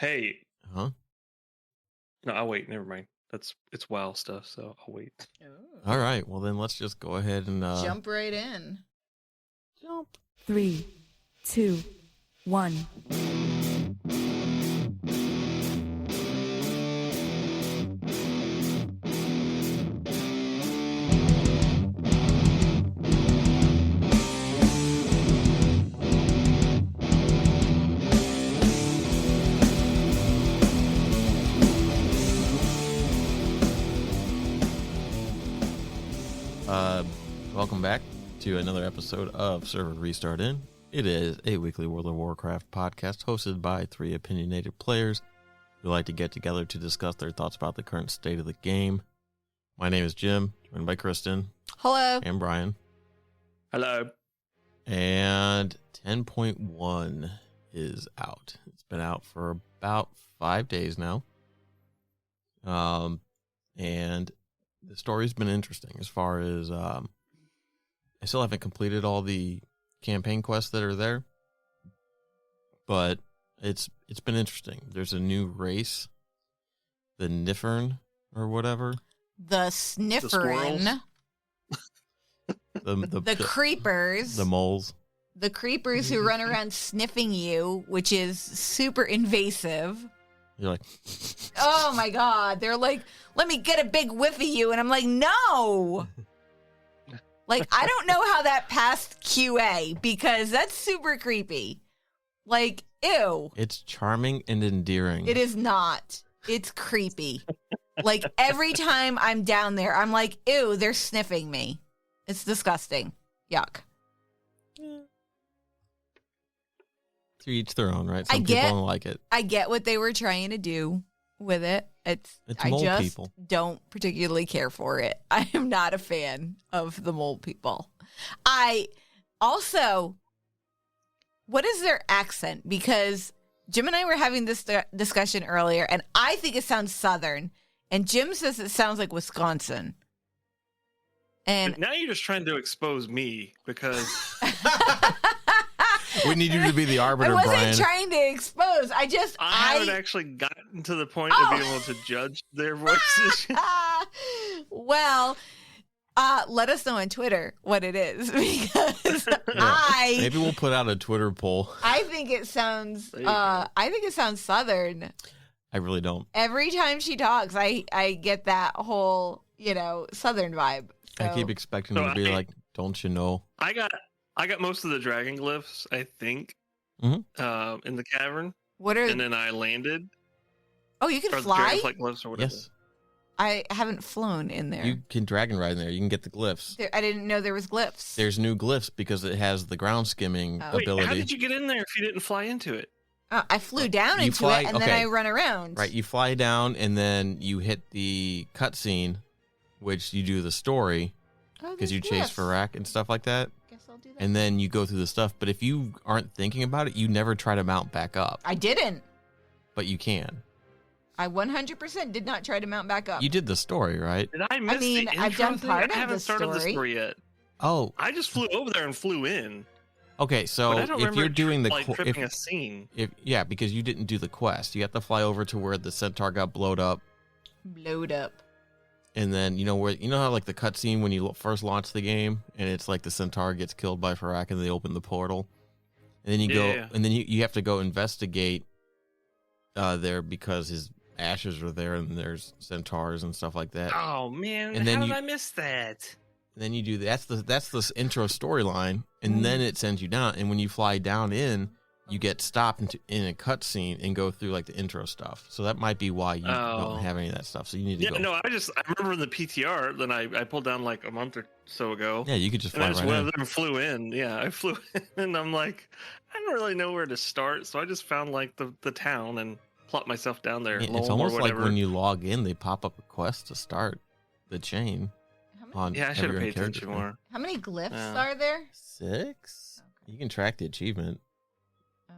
Hey, Huh? no, I'll wait. Never mind. It's WoW stuff, so I'll wait. All right. Well, then let's just go ahead and jump right in. Jump. 3, 2, 1. Welcome back to another episode of Server Restart In. It is a weekly World of Warcraft podcast hosted by three opinionated players who like to get together to discuss their thoughts about the current state of the game. My name is Jim, joined by Kristen. Hello. And Brian. Hello. And 10.1 is out. It's been out for about 5 days now. And the story's been interesting as far as I still haven't completed all the campaign quests that are there, but it's been interesting. There's a new race, the Niffen or whatever. The Snifferin. The creepers. The moles. The creepers who run around sniffing you, which is super invasive. You're like, oh my God. They're like, let me get a big whiff of you. And I'm like, no. Like, I don't know how that passed QA because that's super creepy. Like, ew. It's charming and endearing. It is not. It's creepy. Like, every time I'm down there, I'm like, ew, they're sniffing me. It's disgusting. Yuck. To each their own, right? Some people don't like it. I get what they were trying to do with it. I mole just people. Don't particularly care for it. I am not a fan of the mole people. What is their accent? Because Jim and I were having this discussion earlier, and I think it sounds Southern, and Jim says it sounds like Wisconsin. And now you're just trying to expose me because we need you to be the arbiter, Brian. I wasn't trying to expose. I haven't actually gotten to the point of being able to judge their voices. Well, let us know on Twitter what it is because maybe we'll put out a Twitter poll. I think it sounds Southern. I really don't. Every time she talks, I get that whole, Southern vibe. So. I keep expecting her to be like, don't you know? I got most of the dragon glyphs, I think, in the cavern. And then I landed. Oh, you can fly? Dragonflight glyphs or whatever. Yes. I haven't flown in there. You can dragon ride in there. You can get the glyphs. I didn't know there was glyphs. There's new glyphs because it has the ground skimming ability. Wait, how did you get in there if you didn't fly into it? I flew down into it, and then I run around. Right, you fly down, and then you hit the cutscene, which you do the story, because you chase Farak and stuff like that. Guess I'll do that. And then you go through the stuff. But if you aren't thinking about it, you never try to mount back up. I didn't. But you can. I 100% did not try to mount back up. You did the story, right? Did I miss the intro I've done thing? part of I haven't the started the story. story yet. Oh. I just flew over there and flew in. Okay, so if you're doing the tripping a scene. Because you didn't do the quest. You have to fly over to where the centaur got blowed up. And then you know how like the cutscene when you first launch the game and it's like the centaur gets killed by Farak and they open the portal. And then you go and then you have to go investigate there because his ashes are there and there's centaurs and stuff like that. Oh man, and then how did I miss that? And then you do that's the intro storyline, and then it sends you down. And when you fly down in, you get stopped in a cutscene and go through like the intro stuff. So that might be why you don't have any of that stuff. So you need to go. No, I remember in the PTR that I pulled down like a month or so ago. Yeah, you could just fly right in. I just went and flew in. Yeah, I flew in, and I'm like, I don't really know where to start, so I just found like the town and plopped myself down there. It's almost like when you log in, they pop up a quest to start the chain. I should have paid attention more. How many glyphs are there? 6. Okay. You can track the achievement. Oh,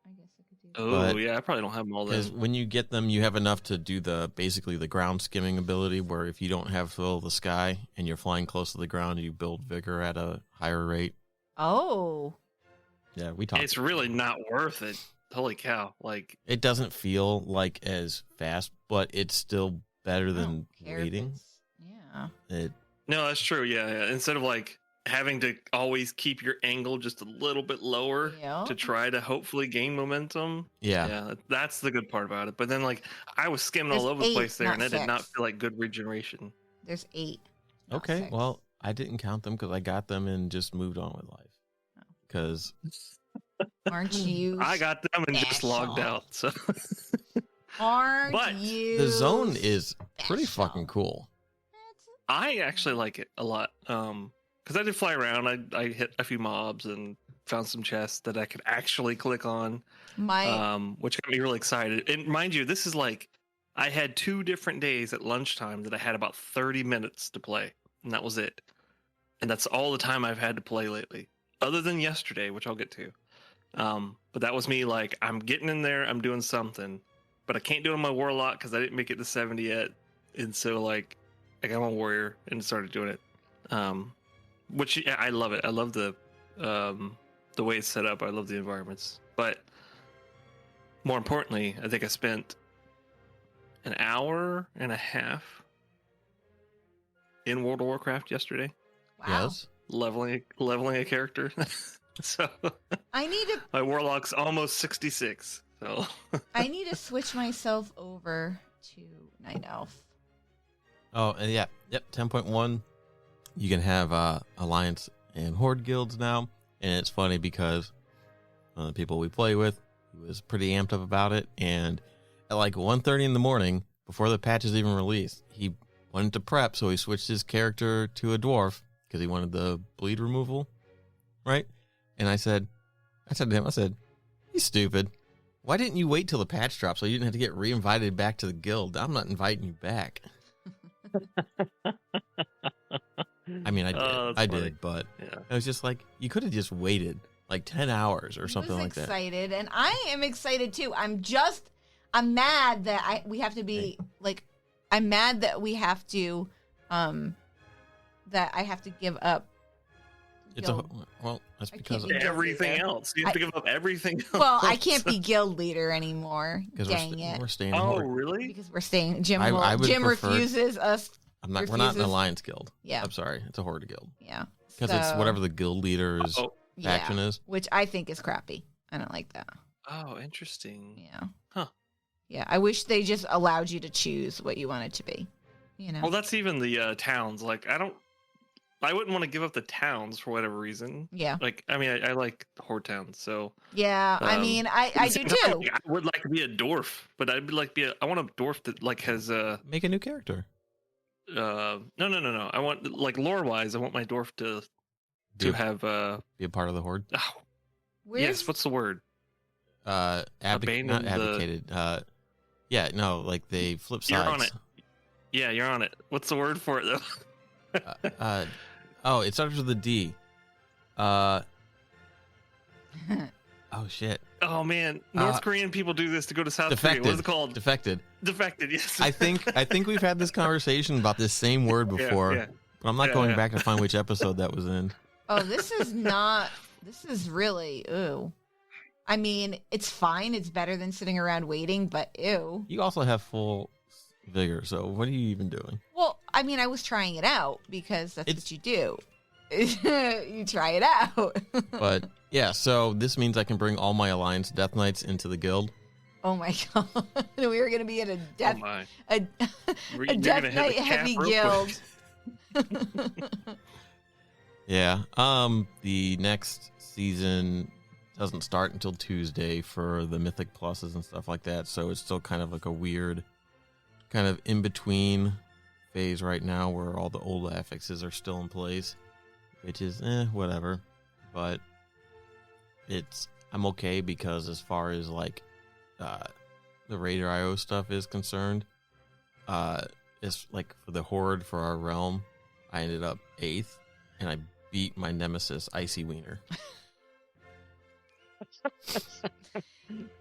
I guess I could do that. Oh, yeah, I probably don't have them all there. Because when you get them, you have enough to do basically the ground skimming ability, where if you don't have fill the sky and you're flying close to the ground, you build vigor at a higher rate. Oh. Yeah, we talked. It's really not worth it. holy cow! Like, It doesn't feel like as fast, but it's still better I than don't care if waiting. it's- Yeah. It no, that's true. Yeah. Instead of like having to always keep your angle just a little bit lower Yeah. to try to hopefully gain momentum. yeah. Yeah, that's the good part about it. But then, like, I was skimming all There's over the 8, place there, not and it did not 6. feel like good regeneration. There's 8. not Okay, 6. well, I didn't count them because I got them and just moved on with life. Oh. Because Aren't you? I got them and just logged special? out. So Aren't But you? the zone is pretty special? fucking cool. I actually like it a lot. Because I did fly around. I hit a few mobs and found some chests that I could actually click on. Which got me really excited. And mind you, this is like I had 2 different days at lunchtime that I had about 30 minutes to play, and that was it. And that's all the time I've had to play lately, other than yesterday, which I'll get to. But that was me like, I'm getting in there, I'm doing something, but I can't do it on my warlock because I didn't make it to 70 yet. And so like I got my warrior and started doing it. Which yeah, I love it. I love the way it's set up. I love the environments. But more importantly, I think I spent an hour and a half in World of Warcraft yesterday, Wow. Yes. leveling a character. So I need to. my warlock's almost 66. So I need to switch myself over to Night Elf. Oh, and yeah. Yep. 10.1. You can have Alliance and Horde guilds now. And it's funny because one of the people we play with was pretty amped up about it. And at like 1:30 in the morning, before the patch is even released, he wanted to prep. So he switched his character to a dwarf because he wanted the bleed removal. Right. And I said to him, "You stupid. Why didn't you wait till the patch dropped so you didn't have to get re-invited back to the guild? I'm not inviting you back." I mean, I did. Oh, that's I funny. did, but yeah. I was just like, you could have just waited like 10 hours or something I like was that. excited, and I am excited too. I'm mad that we have to be like, I'm mad that we have to, that I have to give up. It's guild. well, that's I because can't be- Everything leader. else. You have to give up everything else. Well, I can't be guild leader anymore. because Dang it. we're staying. Oh, Horde. really? Because we're staying. Jim I would Jim prefer- refuses us. We're not an refuses- alliance guild. Yeah. I'm sorry, it's a horde guild Yeah. because it's So, whatever the guild leader's Oh, faction is. which I think is crappy. I don't like that. oh, interesting. Yeah. Huh. Yeah. I wish they just allowed you to choose what you wanted to be. You know. Well, that's even the towns. Like, I wouldn't want to give up the towns for whatever reason. Yeah. Like, I mean, I like horde towns, so. Yeah. I Um, mean, I At the do same time, too. like, I would like to be a dwarf, but I'd be like I want a dwarf that like has Make a new character. no. I want like lore wise, I want my dwarf to Be, have be a part of the horde. oh, Where's, yes, what's the word? Not Abandon the- advocated. Yeah, no, like they flip sides. You're on it. Yeah, you're on it. What's the word for it though? Oh, it starts with a D. Oh shit. Oh man, North Korean people do this to go to South Defected. Korea. What is it called? Defected. Defected. Yes. I think we've had this conversation about this same word Yeah, before, yeah. but I'm not Yeah, going yeah. back to find which episode that was in. Oh, this is not. This is really ooh. I mean, it's fine. It's better than sitting around waiting, but ew. You also have full vigor, so what are you even doing? Well, I mean, I was trying it out because that's It's- what you do. You try it out. But yeah, so this means I can bring all my Alliance Death Knights into the guild. Oh my god, we are gonna be in a Oh death my. a, You're a gonna Death hit the Knight cap heavy real quick. guild. Yeah. The next season doesn't start until Tuesday for the Mythic Pluses and stuff like that, so it's still kind of like a weird kind of in between phase right now where all the old affixes are still in place, which is whatever. But I'm okay because as far as like the Raider IO stuff is concerned, it's like for the Horde for our realm, I ended up 8th and I beat my nemesis Icy Wiener.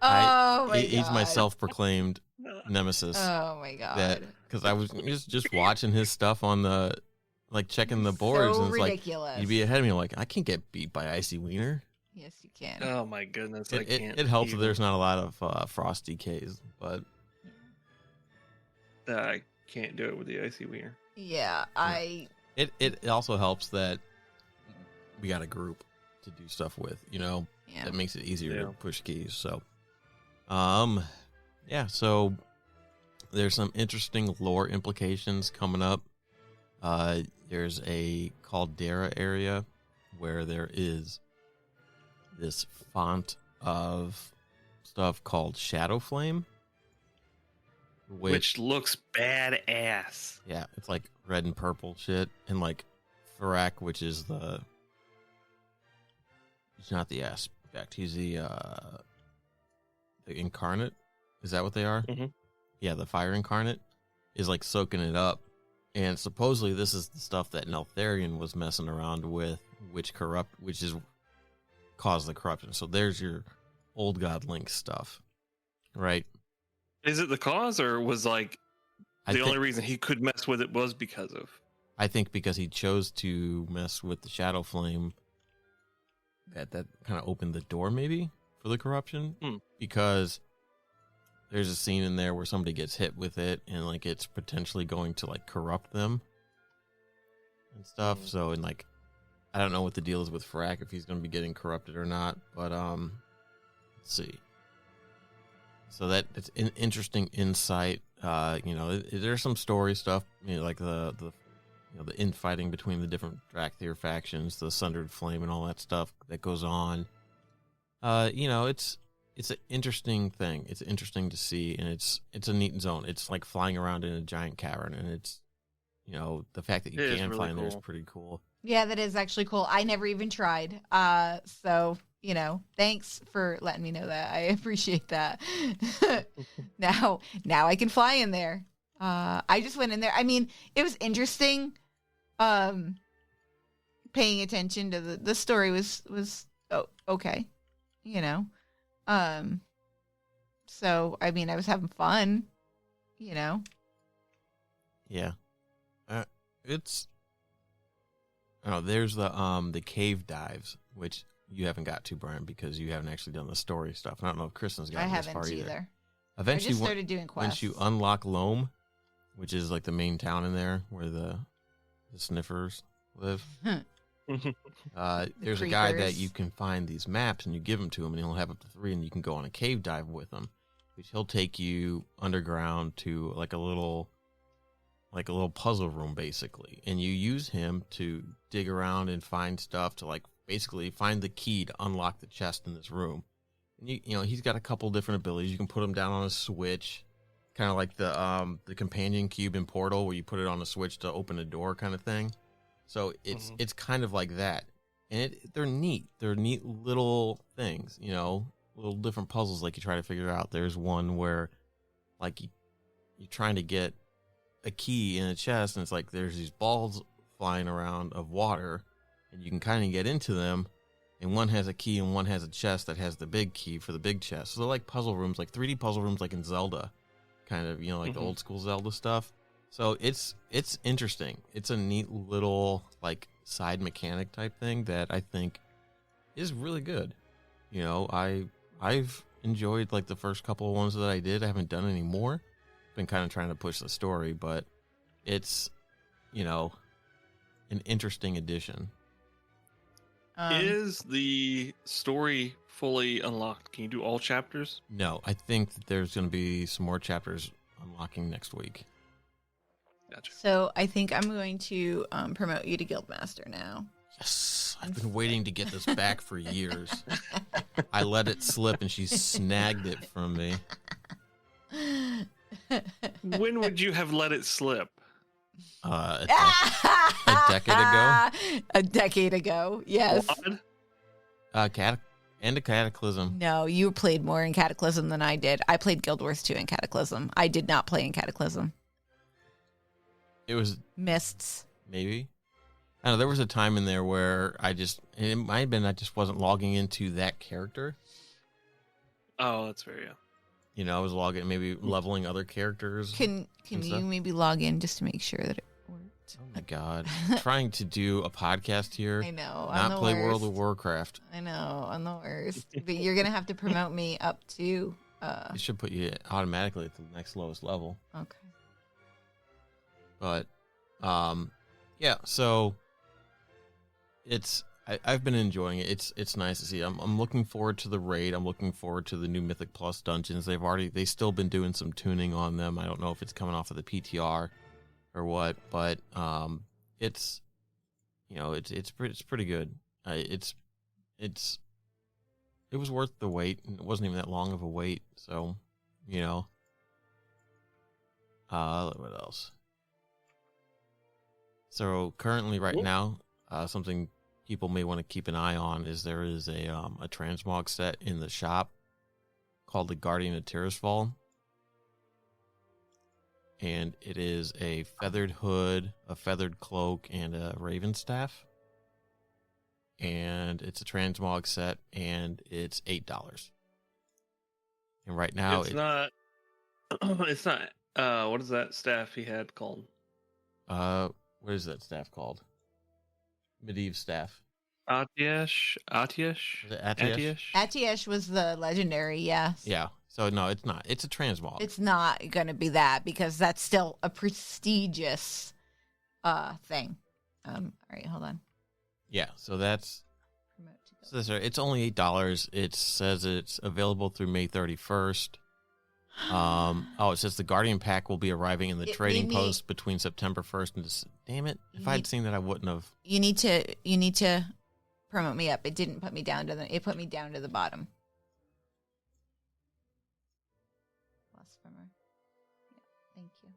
Oh my god. He's my self-proclaimed nemesis. Oh my god. That because I was just watching his stuff on the like checking the boards, so and it's like ridiculous. you'd be ahead of me. Like I can't get beat by Icy Wiener. Yes, you can. Oh my goodness, I can't. It helps that even. there's not a lot of frost decays, but I can't do it with the icy wiener. Yeah, it also helps that we got a group to do stuff with. Yeah. That makes it easier Yeah. to push keys. So, yeah. So there's some interesting lore implications coming up. There's a caldera area where there is this font of stuff called Shadow Flame, Which looks badass. yeah, it's like red and purple shit, and like Farak, which is he's not the aspect, he's the incarnate. Is that what they are? Mhm. Yeah, the fire incarnate is like soaking it up, and supposedly this is the stuff that Neltharion was messing around with, which is caused the corruption. So there's your old god Link stuff, right? Is it the cause, or was like the only reason he could mess with it was because of? I think because he chose to mess with the Shadow Flame, that kind of opened the door maybe for the corruption. Because there's a scene in there where somebody gets hit with it and like it's potentially going to like corrupt them and stuff. So, and like I don't know what the deal is with Farak, if he's going to be getting corrupted or not, but let's see. So that's an interesting insight. There's some story stuff, like the infighting between the different Drakthir factions, the Sundered Flame, and all that stuff that goes on. It's an interesting thing. It's interesting to see, and it's a neat zone. It's like flying around in a giant cavern, and it's the fact that you can fly in there is pretty cool. Yeah, that is actually cool. I never even tried. So, thanks for letting me know that. I appreciate that. Now I can fly in there. I just went in there. I mean, it was interesting. Paying attention to the story was okay. So, I mean, I was having fun, Yeah. There's the cave dives, which you haven't got to, Brian, because you haven't actually done the story stuff. I don't know if Kristen's gotten this far either. either. Eventually, I just started doing quests. Once you unlock Loam, which is like the main town in there where the sniffers live, there's a guy that you can find these maps and you give them to him, and he'll have up to 3, and you can go on a cave dive with him, which he'll take you underground to like a little puzzle room basically, and you use him to dig around and find stuff to like basically find the key to unlock the chest in this room. And he's got a couple different abilities. You can put him down on a switch, kind of like the companion cube in Portal, where you put it on a switch to open a door kind of thing. So it's kind of like that, and they're neat. They're neat little things, little different puzzles like you try to figure out. There's one where like you're trying to get a key in a chest, and it's like there's these balls flying around of water, and you can kind of get into them, and one has a key and one has a chest that has the big key for the big chest. So they're like puzzle rooms, like 3D puzzle rooms, like in Zelda, kind of, like the old school Zelda stuff. So it's interesting. It's a neat little like side mechanic type thing that I think is really good. I've enjoyed like the first couple of ones that I did. I haven't done any more. Been kind of trying to push the story, but it's an interesting addition. Is the story fully unlocked? Can you do all chapters? No, I think that there's going to be some more chapters unlocking next week. Gotcha. So I think I'm going to promote you to Guildmaster now. Yes, I've been waiting to get this back for years. I let it slip, and she snagged it from me. When would you have let it slip? A decade ago. A decade ago, yes. And a Cataclysm. No, you played more in Cataclysm than I did. I played Guild Wars 2 in Cataclysm. I did not play in Cataclysm. It was Mists. Maybe. I don't know. There was a time in there where it might have been I just wasn't logging into that character. Oh, that's fair, yeah. I was logging, maybe leveling other characters. Can you maybe log in just to make sure that it works? Oh my god! Trying to do a podcast here. I know. Not play World of Warcraft. I know. I'm the worst. But you're gonna have to promote me up to. It should put you automatically at the next lowest level. Okay. But, yeah. So I've been enjoying it. It's nice to see. I'm looking forward to the raid. I'm looking forward to the new Mythic Plus dungeons. They still been doing some tuning on them. I don't know if it's coming off of the PTR or what, but it's pretty good. It was worth the wait, and it wasn't even that long of a wait. So, what else? So currently, right now, something people may want to keep an eye on is there is a transmog set in the shop called the Guardian of Tirisfal. And it is a feathered hood, a feathered cloak, and a raven staff. And it's a transmog set, and it's $8. And right now it's not. It's not. What is that staff he had called? What is that staff called? Medivh staff. Atiesh. Is it Atiesh? Atiesh was the legendary, yes. Yeah. So no, it's not. It's a transmog. It's not going to be that because that's still a prestigious thing. All right, hold on. Yeah, so that's it's only $8. It says it's available through May 31st. It says the Guardian pack will be arriving in the trading post between September 1st and damn it. If I'd seen that, I wouldn't have. You need to promote me up. It didn't put me down it put me down to the bottom. Thank you.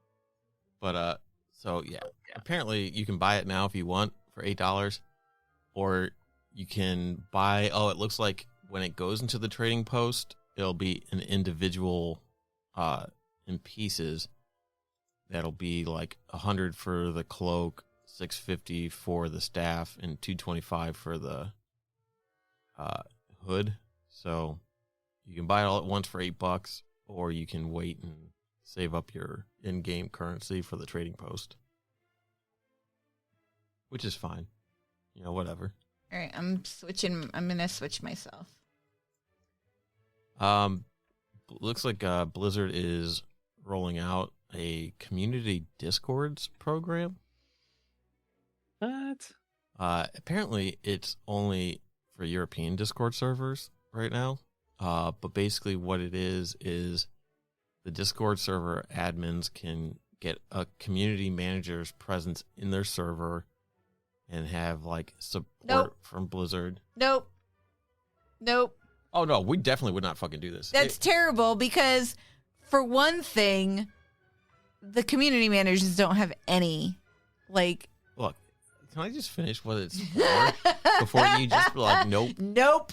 But so yeah, apparently you can buy it now if you want for $8, or you can buy. Oh, it looks like when it goes into the trading post, it'll be an individual in pieces. That'll be like $100 for the cloak, $650 for the staff, and $225 for the hood. So you can buy it all at once for $8, or you can wait and save up your in-game currency for the trading post, which is fine. Whatever. All right, I'm going to switch myself. Looks like Blizzard is rolling out a community Discords program. What? Apparently it's only for European Discord servers right now. But basically what it is the Discord server admins can get a community manager's presence in their server and have like support from Blizzard. Nope. Oh no, we definitely would not fucking do this. That's terrible because for one thing, the community managers don't have any Look, can I just finish what it's for before you just be like, nope.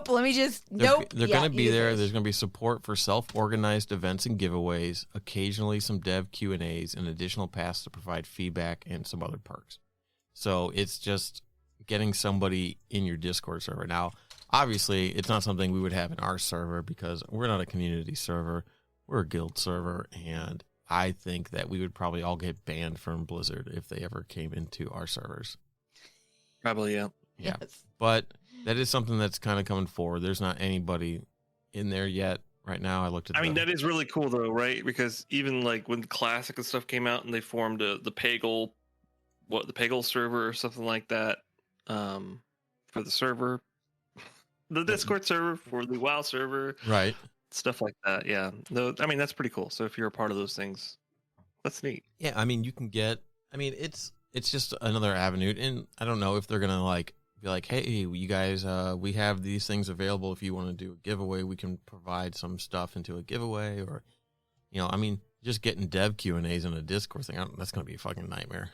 Let me just, They're going to be there. There's going to be support for self-organized events and giveaways, occasionally some dev Q&As, and additional paths to provide feedback and some other perks. So it's just getting somebody in your Discord server. Now, obviously, it's not something we would have in our server because we're not a community server. We're a guild server, and I think that we would probably all get banned from Blizzard if they ever came into our servers. Probably, yeah. Yeah. Yes. But that is something that's kind of coming forward. There's not anybody in there yet right now. I looked at that is really cool, though, right? Because even like when the Classic and stuff came out and they formed the Pagel server or something like that for the server, the Discord server for the WoW server. Right. Stuff like that, yeah. No, I mean, that's pretty cool. So if you're a part of those things, that's neat. Yeah, I mean, you can get... I mean, it's just another avenue. And I don't know if they're going to be like, hey, you guys, we have these things available. If you want to do a giveaway, we can provide some stuff into a giveaway. Or, I mean, just getting dev Q&As in a Discord thing, that's going to be a fucking nightmare.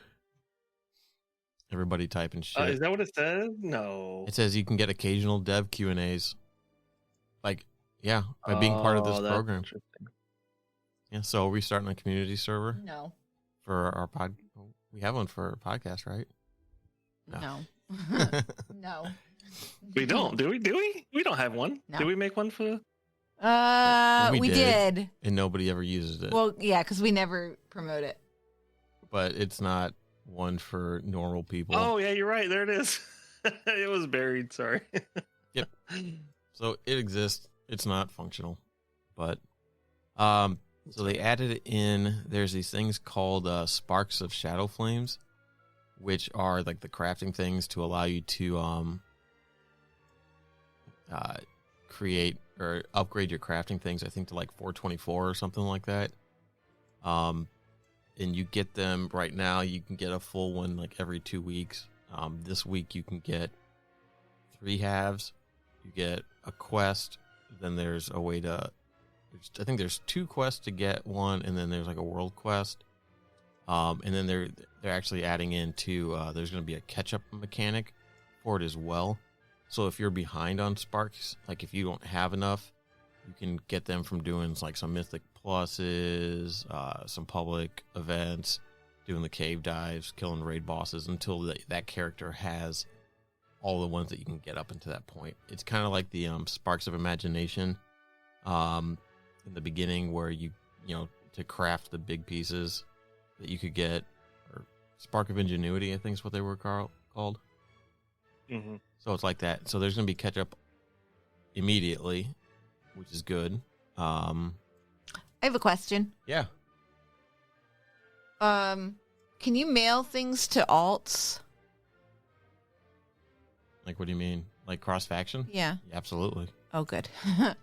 Everybody typing shit. Is that what it says? No. It says you can get occasional dev Q&As. Yeah, by being part of this program. Yeah, so are we starting a community server? No. For our pod? We have one for our podcast, right? No. No. We don't, do we? Do we? We don't have one. No. Did we make one for... We did. And nobody ever uses it. Well, yeah, because we never promote it. but it's not one for normal people. Oh yeah, you're right. There it is. It was buried. Sorry. Yep. So it exists. It's not functional, but so they added in. There's these things called sparks of shadow flames, which are like the crafting things to allow you to create or upgrade your crafting things. I think to like 424 or something like that. And you get them right now. You can get a full one like every 2 weeks. This week you can get 3 halves. You get a quest. Then there's a way to. I think there's 2 quests to get one, and then there's like a world quest. And then they're actually adding in there's going to be a catch-up mechanic for it as well. So if you're behind on sparks, like if you don't have enough, you can get them from doing like some mythic pluses, some public events, doing the cave dives, killing raid bosses until that character has all the ones that you can get up into that point. It's kind of like the sparks of imagination in the beginning, where you know to craft the big pieces that you could get, or spark of ingenuity, I think is what they were called. Mm-hmm. So it's like that. So there's going to be catch up immediately, which is good. I have a question. Yeah. Can you mail things to alts? Like, what do you mean? Like cross faction? Yeah. Absolutely. Oh, good.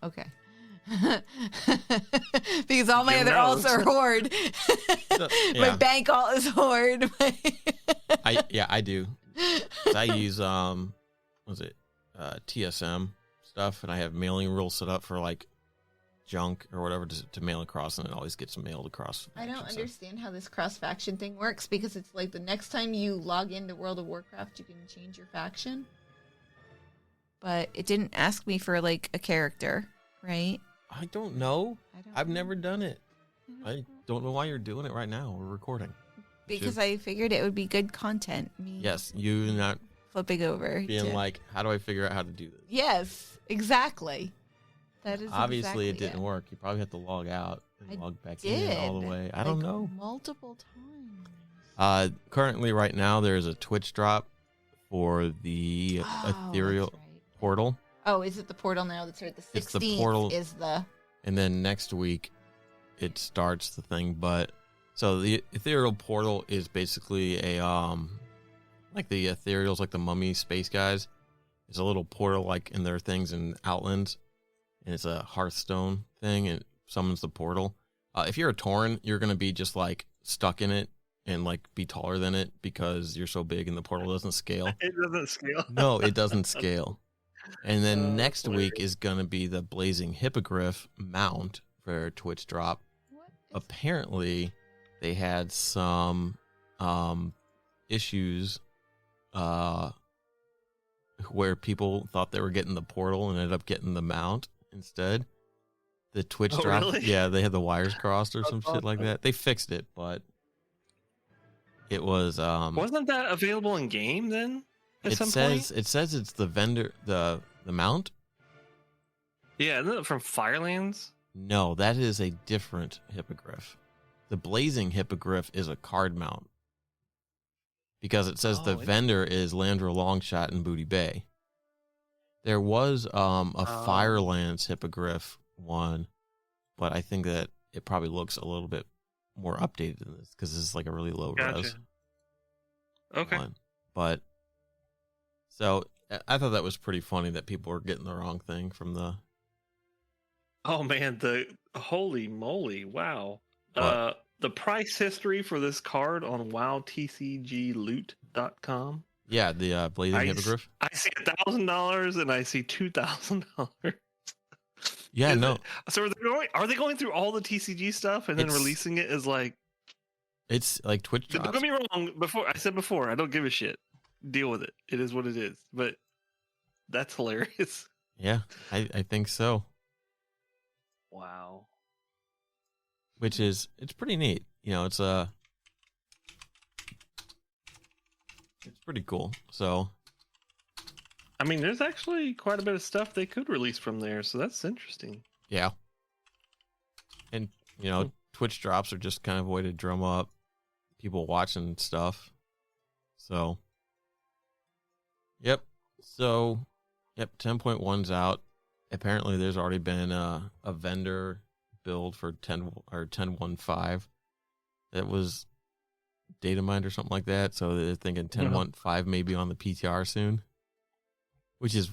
Okay. Because all my Jim other knows. alts are Horde. My Yeah. bank alt is Horde. I do. 'Cause I use TSM stuff, and I have mailing rules set up for like junk or whatever to mail across, and it always gets mailed across. I don't understand how this cross faction thing works, because it's like the next time you log into World of Warcraft, you can change your faction. But it didn't ask me for like a character, right? I don't know. I've know. never done it. I don't know why you're doing it right now. We're recording. Because I figured it would be good content. Me Yes, you not flipping over. being to- like, how do I figure out how to do this? Yes, exactly. That is Obviously, exactly it didn't work. You probably have to log out and I log back did. in all the way. I don't Like, know. Multiple times. Currently, right now, there's a Twitch drop for the Oh, ethereal that's right. portal, Oh, is it the portal now? That's right. The 16th It's the portal. is the... and then next week it starts the thing. But so the ethereal portal is basically a like the ethereals, like the mummy space guys. It's a little portal like in their things in Outlands, and it's a Hearthstone thing, and it summons the portal. If you're a Tauren, you're gonna be just like stuck in it and like be taller than it because you're so big and the portal doesn't scale. It doesn't scale. No, it doesn't scale. And then next hilarious. week is going to be the Blazing Hippogriff mount for Twitch drop. What is Apparently, they had some issues where people thought they were getting the portal and ended up getting the mount instead. The Twitch Oh, drop, really? yeah, they had the wires crossed or some That's shit like awesome. that. They fixed it, but it was Wasn't that available in game then? At it some says point? it says it's the vendor the mount. Yeah, isn't it from Firelands? No, that is a different hippogriff. The Blazing Hippogriff is a card mount. Because it says the Oh, vendor is Landra Longshot in Booty Bay. There was a Firelands Hippogriff one, but I think that it probably looks a little bit more updated than this because this is like a really low res Gotcha. Okay. one. But so I thought that was pretty funny that people were getting the wrong thing from the. Oh man, the holy moly! Wow. What? The price history for this card on WowTCGLoot.com. Yeah, the Blazing I Hippogriff. I see $1,000 and I see $2,000. Yeah, Is no. it- So are they going through all the TCG stuff and then It's- releasing it as like? It's like Twitch Don't drops. get me wrong. I said before, I don't give a shit. Deal with it. It is what it is. But that's hilarious. Yeah, I think so. Wow. Which is it's pretty neat. You know, it's pretty cool. So I mean, there's actually quite a bit of stuff they could release from there, so that's interesting. yeah. And you know, Twitch drops are just kind of a way to drum up people watching stuff. So, yep. So, yep, 10.1's out. Apparently, there's already been a vendor build for 10.15 that was data mined or something like that. So they're thinking 10.15 may be on the PTR soon, which is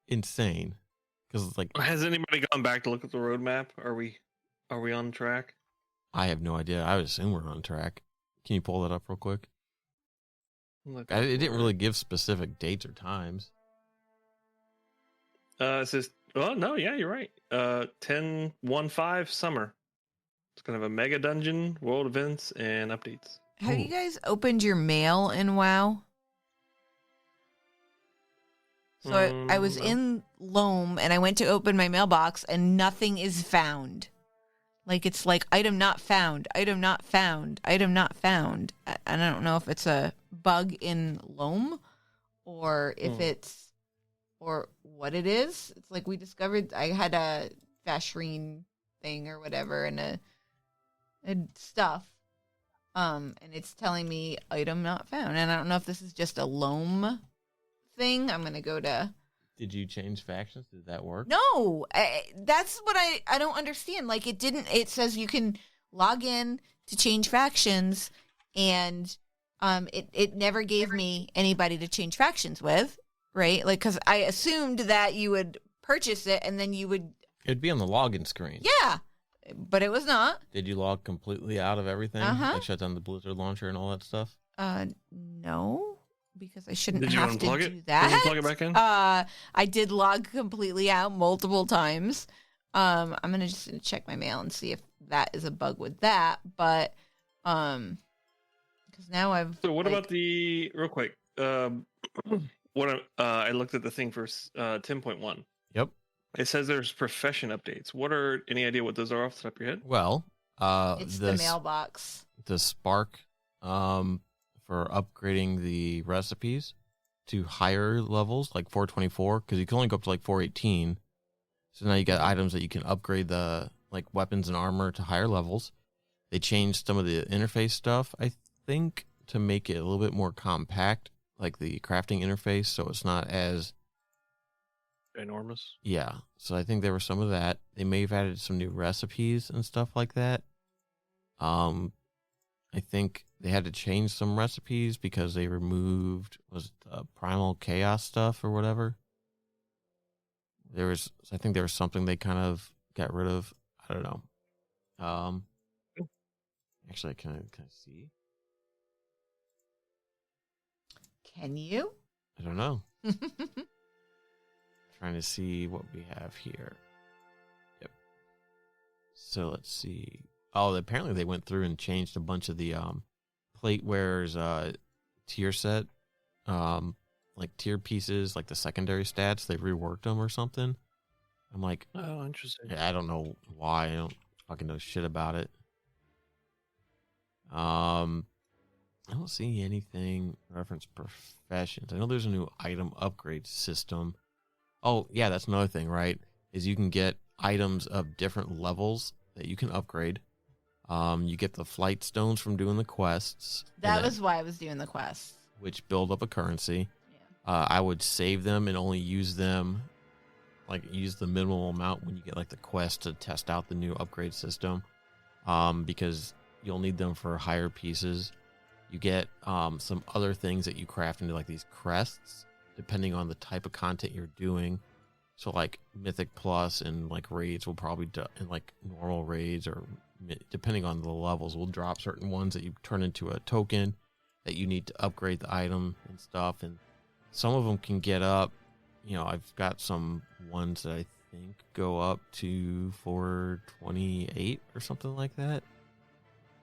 insane. Because it's like, has anybody gone back to look at the roadmap? Are we on track? I have no idea. I would assume we're on track. Can you pull that up real quick? It didn't really give specific dates or times. It says, oh, no, yeah, you're right. 10.15 summer. It's going to have a mega dungeon, world events, and updates. Have you guys opened your mail in WoW? So I was in Loam, and I went to open my mailbox, and nothing is found. Like, it's like, item not found, item not found, item not found. And I don't know if it's a bug in Loam or if it's, or what it is. It's like we discovered, I had a Vashreen thing or whatever and stuff. And it's telling me item not found. And I don't know if this is just a Loam thing. I'm going to go to... Did you change factions? Did that work? No, that's what I don't understand. Like it says you can log in to change factions, and it never gave me anybody to change factions with, right? Like, because I assumed that you would purchase it and then you would... It'd be on the login screen. Yeah, but it was not. Did you log completely out of everything? Like shut down the Blizzard launcher and all that stuff? No. Because I shouldn't Did you have to unplug do it? that. Did you plug it back in? I did log completely out multiple times. I'm gonna check my mail and see if that is a bug with that. But because now I've. So what about the real quick? What I looked at the thing for 10.1. Yep. It says there's profession updates. What are any idea what those are off the top of your head? Well, it's the mailbox. The Spark. For upgrading the recipes to higher levels, like 424, because you can only go up to like 418. So now you got items that you can upgrade the like weapons and armor to higher levels. They changed some of the interface stuff, I think, to make it a little bit more compact, like the crafting interface, so it's not as enormous. Yeah, so I think there was some of that. They may have added some new recipes and stuff like that. I think they had to change some recipes because they removed, was it the Primal Chaos stuff or whatever? I think there was something they kind of got rid of. I don't know. Actually, can I see? Can you? I don't know. Trying to see what we have here. Yep. So let's see. Oh, apparently they went through and changed a bunch of the Plateware's tier set, like tier pieces, like the secondary stats. They reworked them or something. I'm like, oh, interesting. Yeah, I don't know why. I don't fucking know shit about it. I don't see anything reference professions. I know there's a new item upgrade system. Oh, yeah, that's another thing, right? Is you can get items of different levels that you can upgrade. You get the flight stones from doing the quests. That was why I was doing the quests. Which build up a currency. Yeah. I would save them and only use them, like use the minimal amount when you get like the quest to test out the new upgrade system. Because you'll need them for higher pieces. You get some other things that you craft into like these crests, depending on the type of content you're doing. So like Mythic Plus and like raids will probably and like normal raids, or depending on the levels, will drop certain ones that you turn into a token that you need to upgrade the item and stuff. And some of them can get up, you know, I've got some ones that I think go up to 428 or something like that.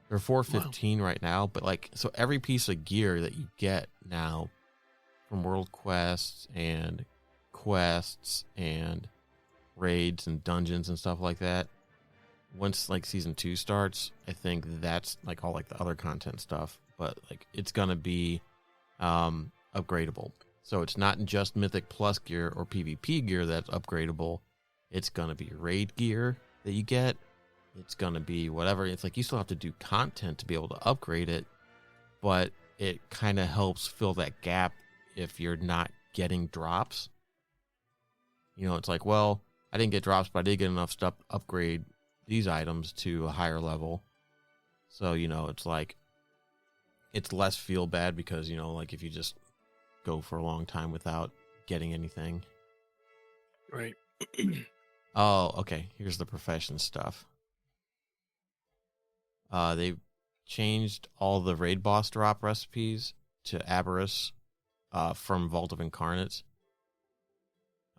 They're 415 right now, but like, so every piece of gear that you get now from world quests and raids and dungeons and stuff like that, once like season 2 starts, I think that's like all like the other content stuff, but like it's gonna be upgradable. So it's not just Mythic Plus gear or PvP gear that's upgradable. It's gonna be raid gear that you get. It's gonna be whatever. It's like you still have to do content to be able to upgrade it, but it kind of helps fill that gap if you're not getting drops. You know, it's like, well, I didn't get drops, but I did get enough stuff to upgrade these items to a higher level. So, you know, it's like, it's less feel bad because, you know, like if you just go for a long time without getting anything. Right. Oh, okay. Here's the profession stuff. They changed all the raid boss drop recipes to Aberrus from Vault of Incarnates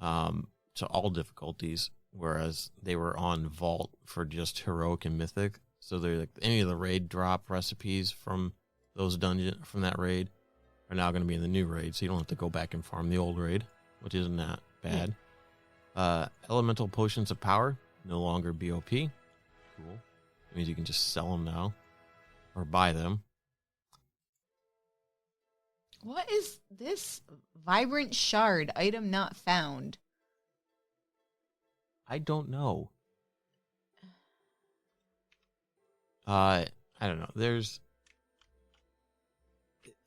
to all difficulties, whereas they were on Vault for just heroic and mythic. So they're like any of the raid drop recipes from those dungeon from that raid are now going to be in the new raid, so you don't have to go back and farm the old raid, which isn't that bad. Elemental potions of power no longer BOP. Cool. It means you can just sell them now or buy them. What is this vibrant shard item not found? I don't know. I don't know.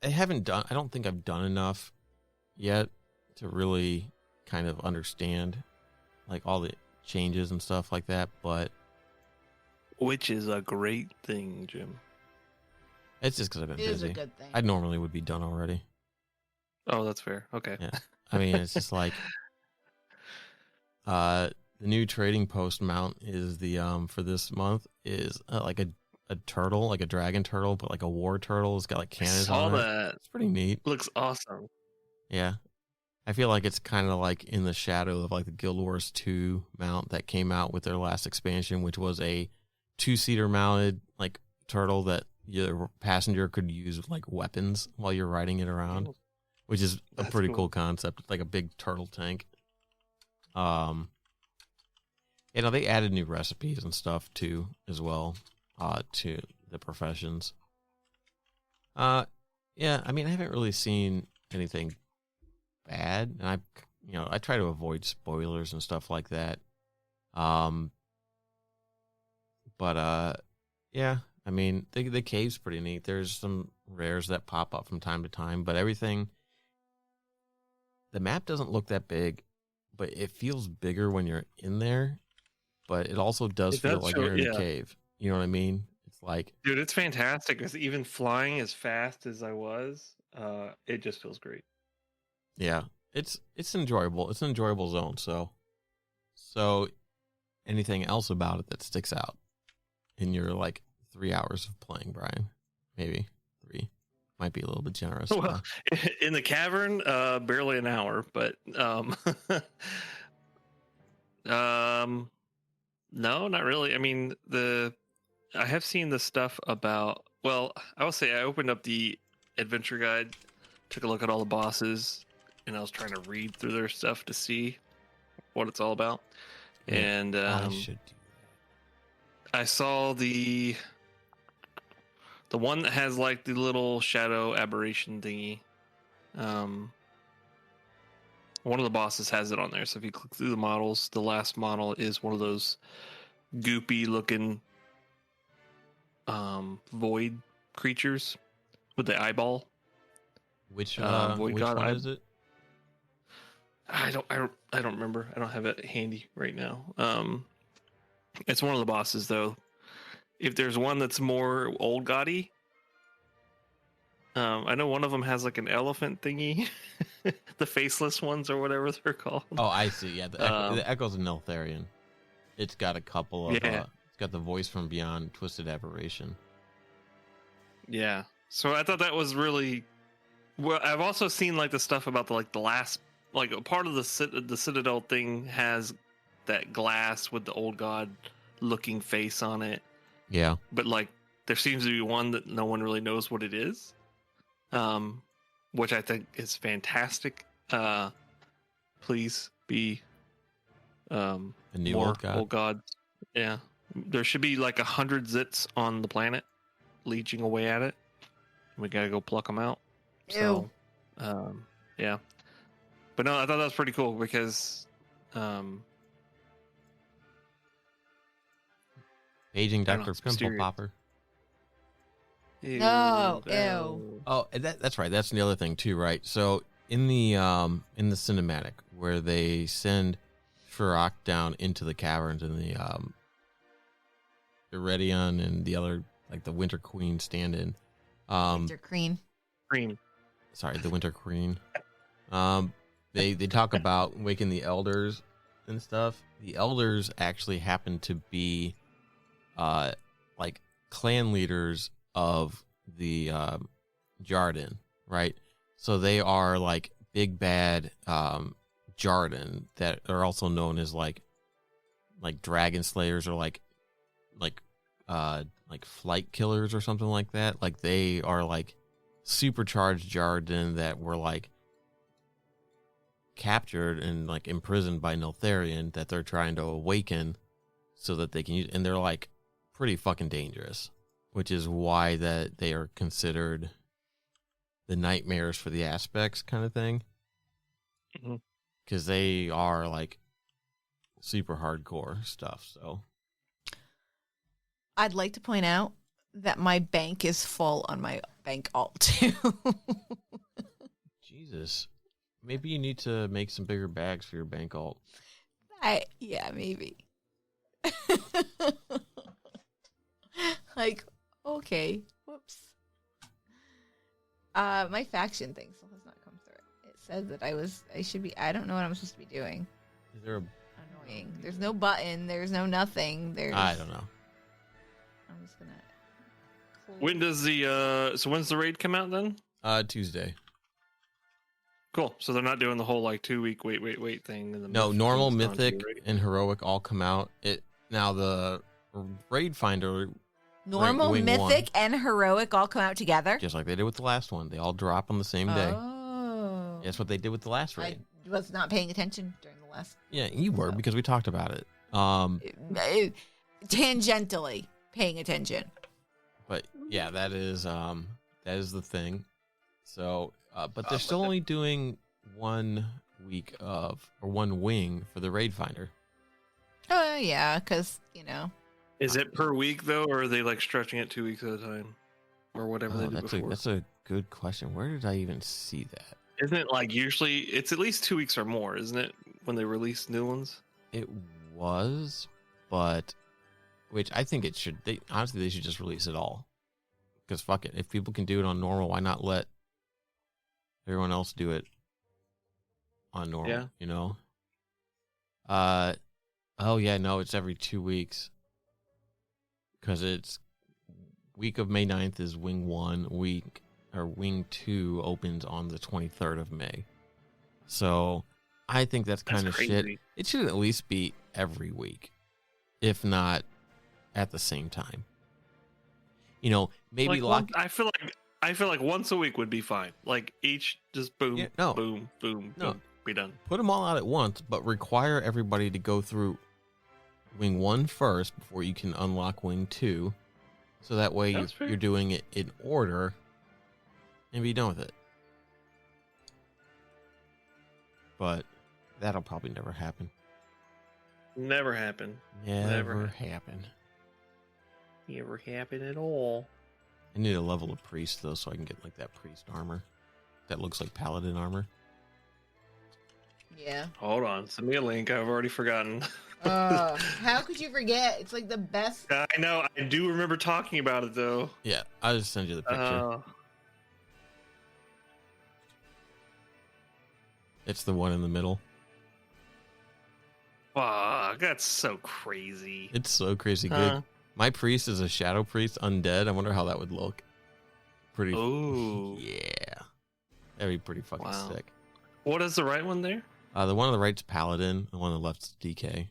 I don't think I've done enough yet to really kind of understand like all the changes and stuff like that, but which is a great thing, Jim. It's just because I've been busy. It is a good thing. I normally would be done already. Oh, that's fair. Okay. Yeah. I mean, it's just like the new trading post mount is the for this month is like a turtle, like a dragon turtle, but like a war turtle. It's got like cannons on it. That. It's pretty neat. Looks awesome. Yeah. I feel like it's kind of like in the shadow of like the Guild Wars 2 mount that came out with their last expansion, which was a 2-seater mounted like turtle that your passenger could use like weapons while you're riding it around, which is a pretty cool concept. It's like a big turtle tank. You know, they added new recipes and stuff too as well to the professions. Yeah, I mean, I haven't really seen anything bad, and I try to avoid spoilers and stuff like that. But yeah, I mean, the cave's pretty neat. There's some rares that pop up from time to time, but everything, the map doesn't look that big, but it feels bigger when you're in there, but it also does feel like you're in a cave. You know what I mean? It's like, dude, it's fantastic. Because even flying as fast as I was, it just feels great. Yeah, it's enjoyable. It's an enjoyable zone. So anything else about it that sticks out in your like 3 hours of playing, Brian? Maybe 3. Might be a little bit generous. Well, in the cavern, barely an hour, but no, not really. I mean, I have seen the stuff about, well, I will say I opened up the adventure guide, took a look at all the bosses, and I was trying to read through their stuff to see what it's all about. Yeah, and I should do that. I saw the one that has like the little shadow aberration thingy. One of the bosses has it on there. So if you click through the models, the last model is one of those goopy looking void creatures with the eyeball. Which void god one is it? I don't remember. I don't have it handy right now. It's one of the bosses though. If there's one that's more old gaudy, I know one of them has like an elephant thingy, the faceless ones or whatever they're called. Oh, I see. Yeah, the Echoes of Neltharion. It's got a couple of. Yeah. It's got the voice from Beyond Twisted Aberration. Yeah. So I thought that was really. Well, I've also seen like the stuff about the last, like a part of the Citadel thing has that glass with the old god looking face on it. Yeah. But like there seems to be one that no one really knows what it is. Which I think is fantastic. Please be a new more old god. Yeah. There should be like 100 zits on the planet leeching away at it. We gotta go pluck them out. Ew. So, yeah. But no, I thought that was pretty cool because Paging Dr. it's Pimple mysterious. Popper. No, ew. Oh, that's right. That's the other thing too, right? So in the cinematic where they send Shirok down into the caverns and the Iridion and the other, like the Winter Queen stand-in. Winter Queen. Sorry, the Winter Queen. They talk about waking the elders and stuff. The elders actually happen to be like clan leaders of the Jarden, right? So they are like big bad Jarden that are also known as like dragon slayers or like flight killers or something like that. Like they are like supercharged Jarden that were like captured and like imprisoned by Neltharion that they're trying to awaken so that they can use, and they're like pretty fucking dangerous, which is why that they are considered the nightmares for the aspects kind of thing, because they are like super hardcore stuff. So I'd like to point out that my bank is full on my bank alt too. Jesus, maybe you need to make some bigger bags for your bank alt. Yeah, maybe. Like, okay, whoops. My faction thing still has not come through. It says that I should be. I don't know what I'm supposed to be doing. Is there a annoying? There's no button. There's no nothing. I don't know. I'm just gonna. When does the so when's the raid come out then? Tuesday. Cool. So they're not doing the whole like 2 week wait thing. In the No, normal, mythic, and heroic all come out. It now the raid finder. Normal, Wing mythic, 1, and heroic all come out together. just like they did with the last one. They all drop on the same day. Oh. That's what they did with the last I raid. was not paying attention during the last. Yeah, you were because we talked about it. Tangentially paying attention. But yeah, that is the thing. So, but they're still only doing 1 week or 1 wing for the raid finder. Oh yeah, because Is it per week though, or are they like stretching it 2 weeks at a time, or whatever they did before? That's a good question. Where did I even see that? Isn't it like usually it's at least 2 weeks or more, isn't it, when they release new ones? It was, but which I think it should. Honestly, they should just release it all. Because fuck it, if people can do it on normal, why not let everyone else do it on normal? Yeah. You know. Oh yeah, no, it's every 2 weeks. Because it's week of May 9th is Wing 1, Wing 2 opens on the 23rd of May. So I think that's kind of shit. It should at least be every week, if not at the same time. You know, maybe I feel like once a week would be fine. Like each just boom, boom, boom, boom, be done. Put them all out at once, but require everybody to go through Wing 1 first before you can unlock Wing 2. So that way you're doing it in order and be done with it. But that'll probably never happen. Never happen. Never happen. Never happen at all. I need a level of priest though, so I can get like that priest armor that looks like paladin armor. Yeah. Hold on, send me a link. I've already forgotten. How could you forget? It's like the best. I know. I do remember talking about it though. Yeah, I'll just send you the picture. It's the one in the middle. Fuck, that's so crazy. It's so crazy good. My priest is a shadow priest, undead. I wonder how that would look. Pretty. Oh. Yeah. That'd be pretty fucking sick. What is the right one there? The one on the right's paladin. The one on the left's DK.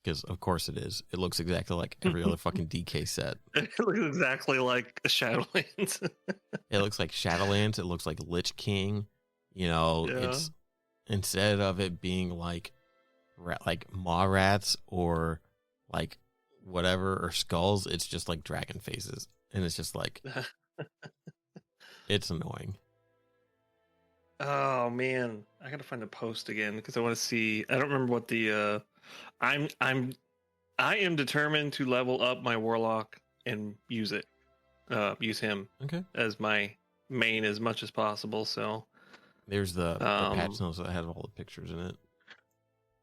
Because of course it is. It looks exactly like every other fucking DK set. It looks exactly like Shadowlands. It looks like Shadowlands. It looks like Lich King. You know, it's instead of it being like maw rats or like whatever or skulls, it's just like dragon faces, and it's just like it's annoying. Oh man, I gotta find the post again because I want to see. I don't remember what the. I am determined to level up my warlock and use it. use him Okay. as my main as much as possible. So there's the patch notes that has all the pictures in it.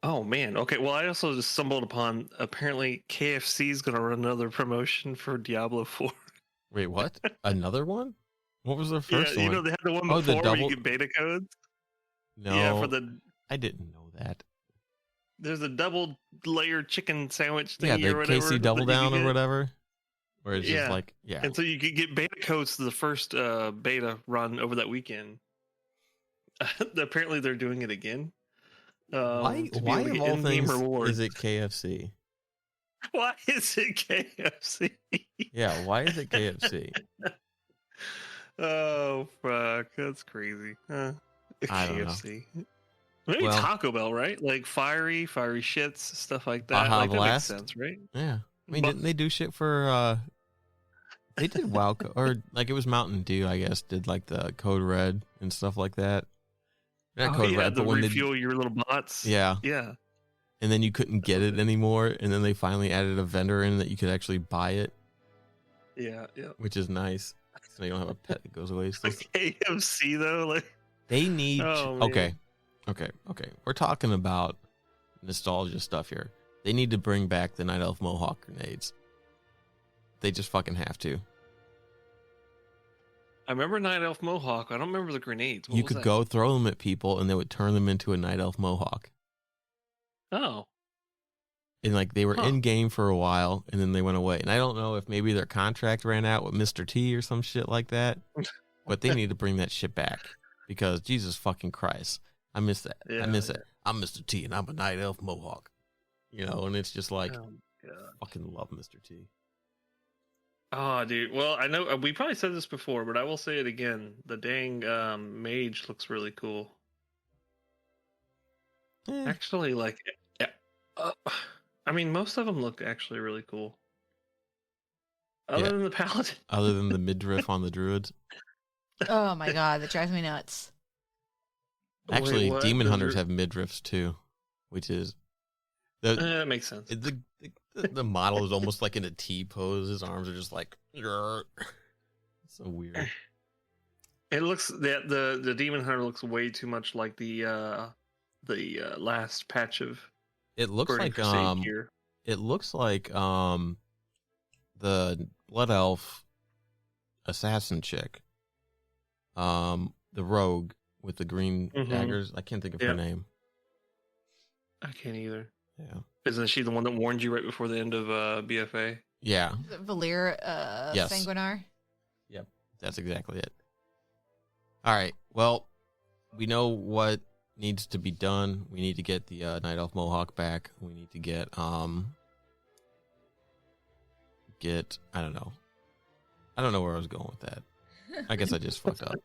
Oh man. Okay. Well, I also just stumbled upon apparently KFC is going to run another promotion for Diablo 4. Wait, what? Another one? What was their first one? You know they had the one Oh, the before where double- you get beta codes. No. Yeah, for the I didn't know that. there's a double layered chicken sandwich thing. Yeah, the or whatever KC Double that you Down could or get. whatever. Where it's just Yeah. like, yeah. And so you could get beta codes to the first beta run over that weekend. Apparently, they're doing it again. Why to be of able to get all in-game things rewards. is it KFC? Why is it KFC? Yeah, why is it KFC? Oh fuck, that's crazy. I don't know. KFC. Maybe Well- Taco Bell, right? Like fiery shits, stuff like that. Baja Like that makes Blast? sense, right? Yeah. I mean, But- didn't they do shit for they did WoW or like it was Mountain Dew, I guess, did like the Code Red and stuff like that. Not Code yeah, Red, to but when refuel your little bots. yeah, Yeah. and then you couldn't get it anymore, and then they finally added a vendor in that you could actually buy it, Yeah. which is nice. So you don't have a pet that goes away. So KFC though, like they need Oh, man. okay. We're talking about nostalgia stuff here. They need to bring back the Night Elf Mohawk grenades. They just fucking have to. I remember Night Elf Mohawk. I don't remember the grenades. What You was could that? go throw them at people, and they would turn them into a Night Elf Mohawk. Oh. And like they were Huh. in game for a while, and then they went away. And I don't know if maybe their contract ran out with Mr. T or some shit like that. But they need to bring that shit back because Jesus fucking Christ, I miss that. Yeah, I miss it. I'm Mr. T, and I'm a Night Elf Mohawk. You know, and it's just like Oh, God. fucking love Mr. T. Oh, dude. Well, I know we probably said this before, but I will say it again. The dang mage looks really cool. Eh, Actually, like, I mean, most of them look actually really cool. Other Yeah. than the paladin. other than the midriff on the druids, Oh my god, that drives me nuts. actually, Wait, what? demon Those hunters are- have midriffs too, which is the That makes sense. the model is almost like in a T pose. His arms are just like so weird. It looks that the demon hunter looks way too much like the last patch of It looks Burning like Crusade gear. it looks like the blood elf assassin chick, the rogue with the green Mhm. daggers. I can't think of Yeah. her name. I can't either. Yeah, Isn't she the one that warned you right before the end of BFA? yeah, Valir Yes. Sanguinar. that's exactly it. All right, well, we know what needs to be done. We need to get the Night Elf Mohawk back. We need to get I don't know where I was going with that. I guess I just fucked up.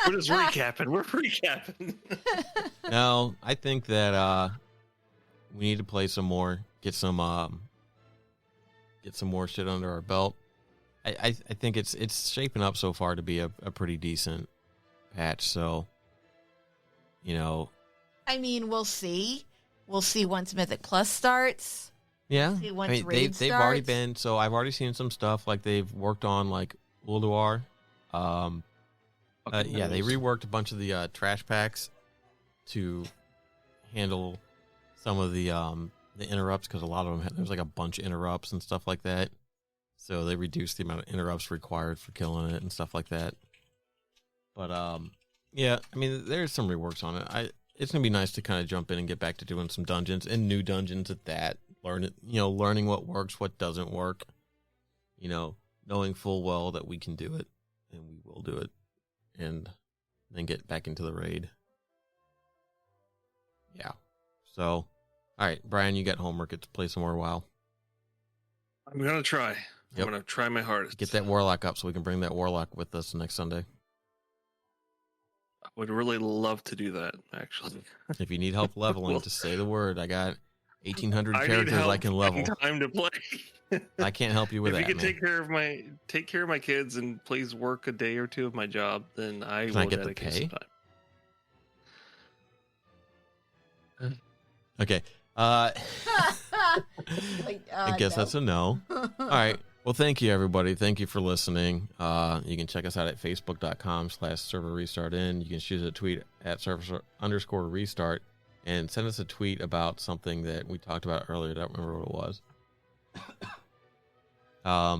We're just recapping. We're recapping. No, I think that we need to play some more, get some more shit under our belt. I think it's shaping up so far to be a pretty decent patch. So, you know, I mean, we'll see. We'll see once Mythic Plus starts. yeah. See, once I mean, Raid they've already starts. been. So I've already seen some stuff like they've worked on like Ulduar. Yeah, they reworked a bunch of the trash packs to handle some of the interrupts because a lot of them there's like a bunch of interrupts and stuff like that. So they reduced the amount of interrupts required for killing it and stuff like that. But yeah, I mean, there's some reworks on it. It's gonna be nice to kind of jump in and get back to doing some dungeons and new dungeons at that. Learning what works, what doesn't work. You know, knowing full well that we can do it and we will do it, and then get back into the raid. Yeah. So, all right, Brian, you got homework. Get to play some more WoW. I'm gonna try. Yep. I'm gonna try my hardest. Get that warlock up so we can bring that warlock with us next Sunday. I would really love to do that. Actually, If you need help leveling, Well, just say the word. I got 1,800 I need characters help I can level. finding time to play. I can't help you with if that, you can man. take care of my kids and please work a day or two of my job, then I Can I will get the dedicate pay? some time. Okay. Like, I guess no. that's a no. All right. Well, thank you, everybody. Thank you for listening. You can check us out at facebook.com/server-restart-in. You can shoot us a tweet at server_restart and send us a tweet about something that we talked about earlier. I don't remember what it was. I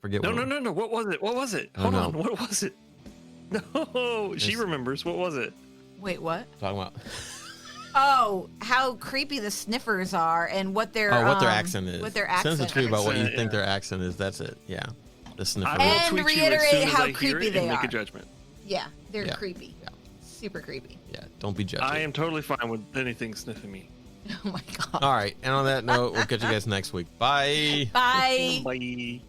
forget. No. What was it? Hold on. What was it? No, she remembers. What was it? Wait, what? Talking about. Oh, how creepy the sniffers are and what their what their accent is. What their accent. Send us a tweet about what you Accent, think their accent is. That's it. Yeah, the sniffer. I will And tweet reiterate you as soon how as I hear creepy it they and make are. a judgment. Yeah, they're Yeah. creepy. Yeah. Super creepy. Yeah, don't be judgy. I am totally fine with anything sniffing me. Oh my god. All right, and on that note, we'll catch you guys next week. Bye. Bye. Bye.